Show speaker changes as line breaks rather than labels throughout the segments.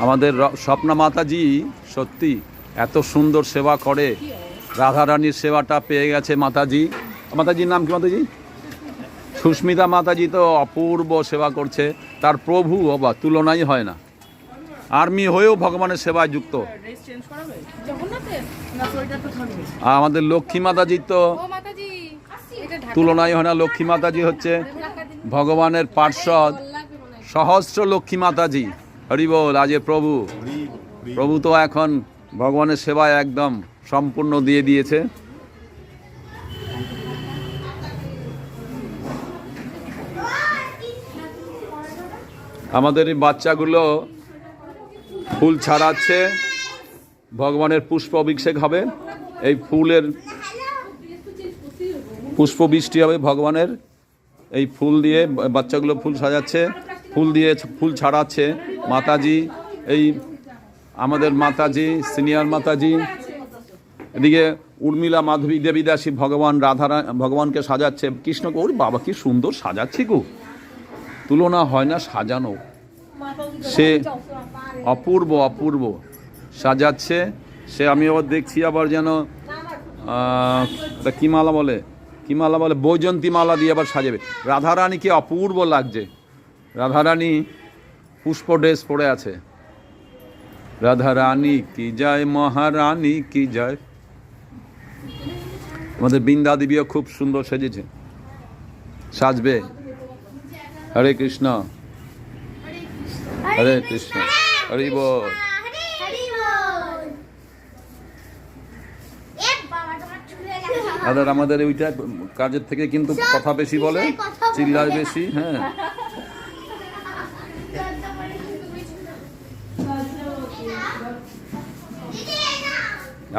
আমাদের স্বপ্না মাতাজি সত্যি এত সুন্দর সেবা করে, রাধারানীর সেবাটা পেয়ে গেছে মাতাজি। মাতাজির নাম কি মাতাজি? সুস্মিতা মাতাজি তো অপূর্ব সেবা করছে, তার প্রভু বাবা তুলনাই হয় না। আর্মি হয়েও ভগবানের সেবায় যুক্ত। আর আমাদের লক্ষ্মী মাতাজি তো তুলনাই হয় না। লক্ষ্মী মাতাজি হচ্ছে ভগবানের পার্ষদ, সহস্র লক্ষ্মী মাতাজি। হরি বল। আজ প্রভু তো এখন ভগবানের সেবায় একদম সম্পূর্ণ দিয়ে দিয়েছে। আমাদের এই বাচ্চাগুলো ফুল ছাড়াচ্ছে, ভগবানের পুষ্প অভিষেক হবে। এই ফুলের পুষ্প বৃষ্টি হবে ভগবানের। এই ফুল দিয়ে বাচ্চাগুলো ফুল সাজাচ্ছে, ফুল দিয়ে ফুল ছাড়াচ্ছে মাতাজি। এই আমাদের মাতাজি, সিনিয়র মাতাজি। এদিকে উর্মিলা মাধবী দেবীদাসী ভগবানকে সাজাচ্ছে, কৃষ্ণকে। ওর বাবা কি সুন্দর সাজাচ্ছে গো, তুলনা হয় না সাজানো। সে অপূর্ব অপূর্ব সাজাচ্ছে সে। আমি আবার দেখছি আবার যেন কি মালা বলে বৈজন্তী মালা দিয়ে আবার সাজাবে। রাধারানীকে অপূর্ব লাগছে। রাধারানী পুষ্প ড্রেস পরে আছে। রাধারানী কি যায়, মহারানী কি যায়। আমাদের বৃন্দা দেবীও খুব সুন্দর সেজেছে, সাজবে। হরে কৃষ্ণ হরে কৃষ্ণ হরি বল। আমাদের ওইটা কাজের থেকে কিন্তু কথা বেশি বলে, চিল্লায় বেশি। হ্যাঁ,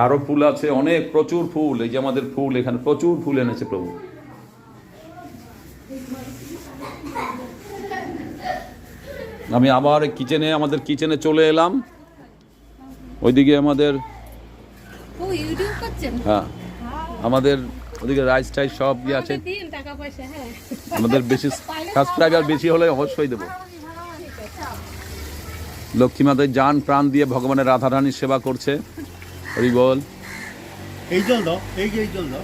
আরো ফুল আছে অনেক, প্রচুর ফুল। এই যে আমাদের ফুল, এখানে প্রচুর ফুল এনেছে প্রভু। আমি আবার আমাদের কিচেনে চলে এলাম। ওইদিকে আমাদের হ্যাঁ, আমাদের ওদিকে রাইস টাইস সব আছে। আমাদের বেশি সাবস্ক্রাইবার বেশি হলে অবশ্যই দেবো। লক্ষ্মী মাতার জান প্রাণ দিয়ে ভগবানের রাধারানীর সেবা করছে। হরি বল।
এই জল দাও, এই জল দাও।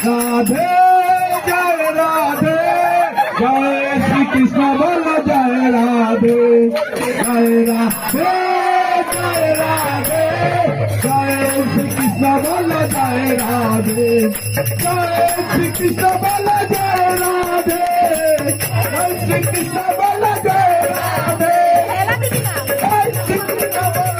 राधे जय राधे, जय श्री कृष्ण बोल जय राधे, जय राधे जय राधे, जय श्री कृष्ण बोल जय राधे, जय श्री कृष्ण बोल जय राधे, जय श्री कृष्ण बोल जय राधे, जय श्री कृष्ण बोल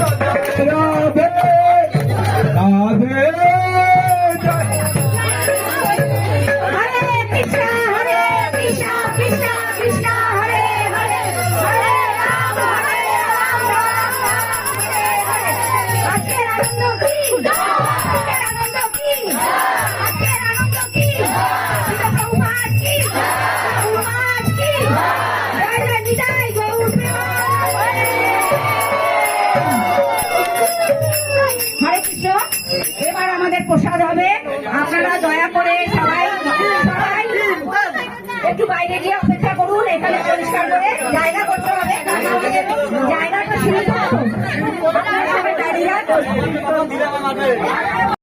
প্রসাদ হবে। আপনারা দয়া করে সবাই একটু বাইরে গিয়ে অপেক্ষা করুন, এখানে পরিষ্কার করে জায়গা করতে হবে, জায়গাটা সীমিত। আপনারা সবাই দাঁড়িয়ে